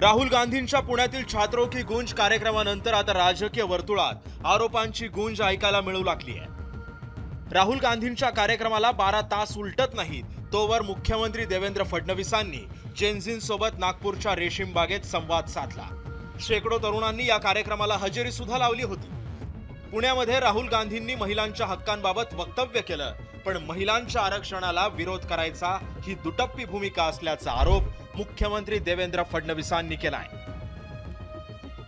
राहुल गांधींच्या पुण्यातील छात्रों की गूंज कार्यक्रमानंतर आता राजकीय वर्तुळात आरोपांची गूंज ऐकायला मिळू लागली आहे। राहुल गांधींच्या कार्यक्रमाला 12 तास उलटत नाहीत तोवर मुख्यमंत्री देवेंद्र फडणवीसांनी जेनझींसोबत नागपूरच्या रेशीम बागेत संवाद साधला। शेकडो तरुणांनी या कार्यक्रमाला हजेरी सुद्धा लावली होती। पुण्यामध्ये राहुल गांधींनी महिलांच्या हक्कांबाबत वक्तव्य केलं, पण महिलांच्या आरक्षणाला विरोध करायचा ही दुटप्पी भूमिका असल्याचा आरोप मुख्यमंत्री देवेंद्र फडणवीसांनी केलाय।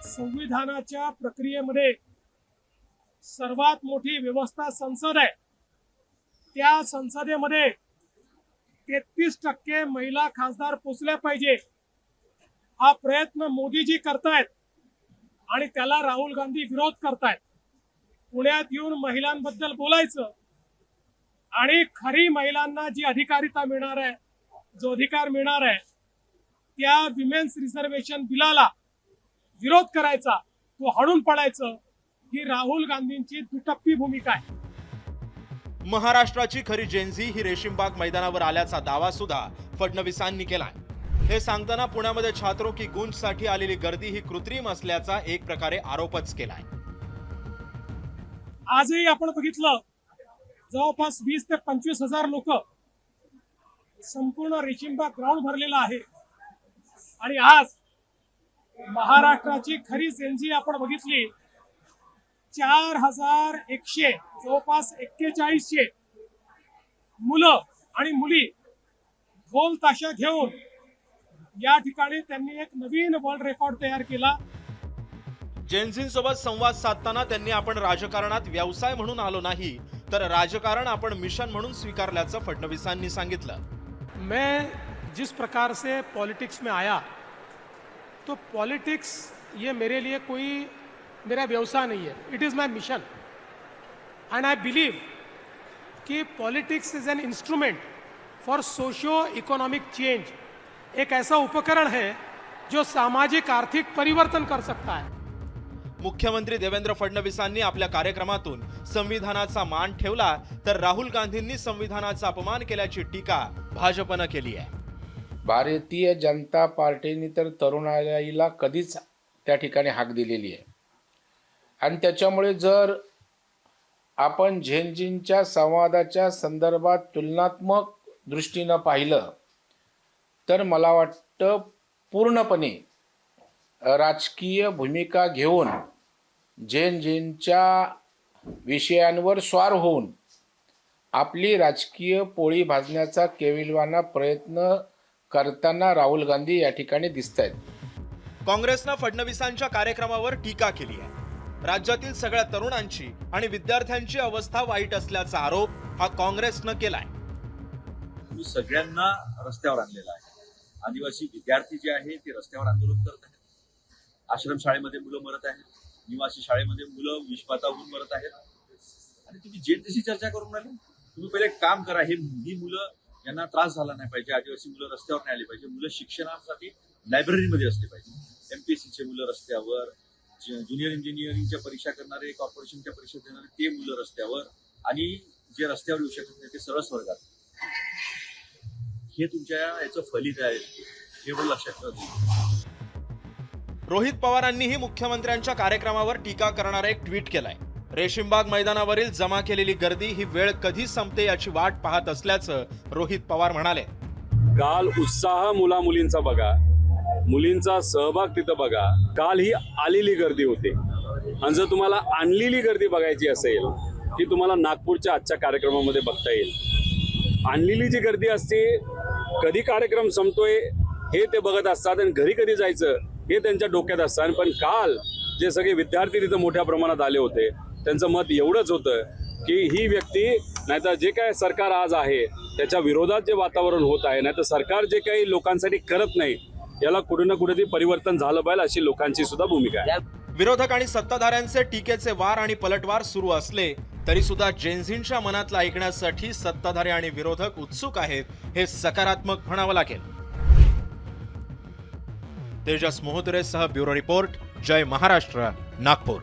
संविधानाच्या प्रक्रियेमध्ये सर्वात मोठी व्यवस्था संसद आहे। त्या संसदेमध्ये 33% महिला खासदार पोचल्या पाहिजे हा प्रयत्न मोदीजी करतायत आणि त्याला राहुल गांधी विरोध करतायत। पुण्यात येऊन महिलांबद्दल बोलायचं आणि खरी महिलांना जी अधिकारिता मिळणार आहे, जो अधिकार मिळणार आहे, त्या विमेन्स रिझर्वेशन बिलाला विरोध करायचा, तो हाणून पडायचं, ही राहुल गांधींची दुटप्पी भूमिका आहे। महाराष्ट्राची खरी जेनझी ही रेशीमबाग मैदानावर आल्याचा दावा सुद्धा फडणवीसांनी केलाय। हे सांगताना पुण्यामध्ये छात्रों की गूंजसाठी आलेली गर्दी ही कृत्रिम असल्याचा एक प्रकारे आरोपच केलाय। आजही आपण बघितलं जवळपास 20 ते 25 हजार लोक संपूर्ण रेशीमबाग ग्राउंड भरलेला आहे आणि आज महाराष्ट्राची खरी जेनझी आपण बघितली 4100 जवळपास 4100 मुलं आणि मुली ढोल ताशा घेऊन या ठिकाणी त्यांनी एक नवीन वर्ल्ड रेकॉर्ड तयार केला। जेनझींसोबत संवाद साधताना त्यांनी आपण राजकारणात व्यवसाय म्हणून आलो नाही तर राजकारण आपण मिशन म्हणून स्वीकारल्याचं फडणवीसांनी सांगितलं। मैं जिस प्रकार से पॉलिटिक्स में आया तो पॉलिटिक्स ये मेरे लिए कोई मेरा व्यवसाय नहीं है, it is my mission and I believe कि politics is an instrument for socio economic change. एक ऐसा उपकरण है जो सामाजिक आर्थिक परिवर्तन कर सकता है। मुख्यमंत्री देवेंद्र फडणवीसांनी आपल्या कार्यक्रमातून संविधानाचा मान ठेवला तर राहुल गांधींनी संविधानाचा अपमान केल्याची टीका भाजपनं केली आहे। भारतीय जनता पार्टीने तर तरुणाईला कधीच त्या ठिकाणी हाक दिलेली आहे आणि त्याच्यामुळे जर आपण झेनझींच्या संवादाच्या संदर्भात तुलनात्मक दृष्टीनं पाहिलं तर मला वाटतं पूर्णपणे राजकीय भूमिका घेऊन झेनझींच्या विषयांवर स्वार होऊन आपली राजकीय पोळी भाजण्याचा केविलवाना प्रयत्न करताना राहुल गांधी या ठिकाणी दिसत आहेत। काँग्रेसनं फडणवीसांच्या कार्यक्रमावर टीका केली आहे। राज्यातील सगळ्या तरुणांची आणि विद्यार्थ्यांची अवस्था वाईट असल्याचा आरोप हा काँग्रेसनं केलाय। मी सगळ्यांना रस्त्यावर आणलेला आहे। आदिवासी विद्यार्थी जे आहे ते रस्त्यावर आंदोलन करत आहेत। आश्रमशाळेमध्ये मुलं मरत आहेत, निवासी शाळेमध्ये मुलं विषबाधा होऊन मरत आहेत आणि तुम्ही जेनझीशी चर्चा करून राहिले। तुम्ही पहिले काम करा, ही मुलं यांना त्रास झाला नाही पाहिजे, आदिवासी मुलं रस्त्यावर नाही आले पाहिजे, मुलं शिक्षणासाठी लायब्ररीमध्ये असले पाहिजे। MPSCचे मुलं रस्त्यावर, ज्युनियर इंजिनिअरिंगच्या परीक्षा करणारे, कॉर्पोरेशनच्या परीक्षा देणारे ते मुलं रस्त्यावर आणि जे रस्त्यावर येऊ शकत नाही ते सरस वर्गात। हे तुमच्या याचं फलित आहे, हे लक्षात ठेवा। रोहित पवारांनीही मुख्यमंत्र्यांच्या कार्यक्रमावर टीका करणारा एक ट्विट केलाय। रेशीमबाग मैदानावरील जमा केलेली गर्दी ही वेळ कधी संपते याची वाट पाहत असल्याचं रोहित पवार म्हणाले। काल उत्साह मुला मुलींचा बघा, मुलींचा सहभाग तिथं बघा। काल ही आलेली गर्दी होती आणि जर तुम्हाला आणलेली गर्दी बघायची असेल ती तुम्हाला नागपूरच्या आजच्या कार्यक्रमामध्ये बघता येईल। आणलेली जी गर्दी असते, कधी कार्यक्रम संपतोय हे ते बघत असतात आणि घरी कधी जायचं हे त्यांच्या डोक्यात असतं। पण काल जे सगळे विद्यार्थी तिथं मोठ्या प्रमाणात आले होते त्यांचं मत एवढंच होतं की ही व्यक्ती, नाहीतर जे काय सरकार आज आहे त्याच्या विरोधात जे वातावरण होत आहे, नाहीतर सरकार जे काही लोकांसाठी करत नाही याला कुठे ना कुठेतरी परिवर्तन झालं पाहिजे अशी लोकांची सुद्धा भूमिका आहे। विरोधक आणि सत्ताधाऱ्यांचे टीकेचे वार आणि पलटवार सुरू असले तरी सुद्धा जेनझींच्या मनातलं ऐकण्यासाठी सत्ताधारी आणि विरोधक उत्सुक आहेत, हे सकारात्मक म्हणावं लागेल। तेजस मोहतरेसह ब्युरो रिपोर्ट, जय महाराष्ट्र, नागपूर।